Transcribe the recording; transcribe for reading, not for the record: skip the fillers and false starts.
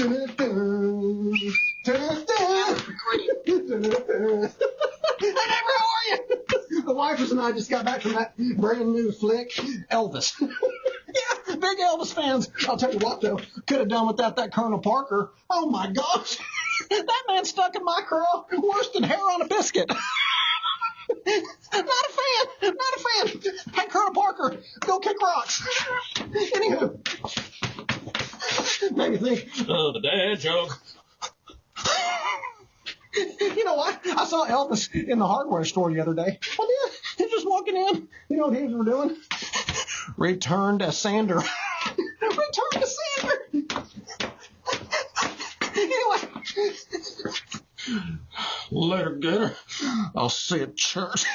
Hey, neighbor, how are you? The wifers and I just got back from that brand new flick, Elvis. Yeah, big Elvis fans. I'll tell you what, though, could have done without that Colonel Parker. Oh, my gosh. That man stuck in my craw worse than hair on a biscuit. Not a fan. Hey, Colonel Parker, go kick rocks. Anywho, made me think. The dad joke. You know what? I saw Elvis in the hardware store the other day. Well, yeah, he was just walking in. You know what he was doing? Return to Sander. Return to Sander. Anyway. Later, Gator. I'll see you at church.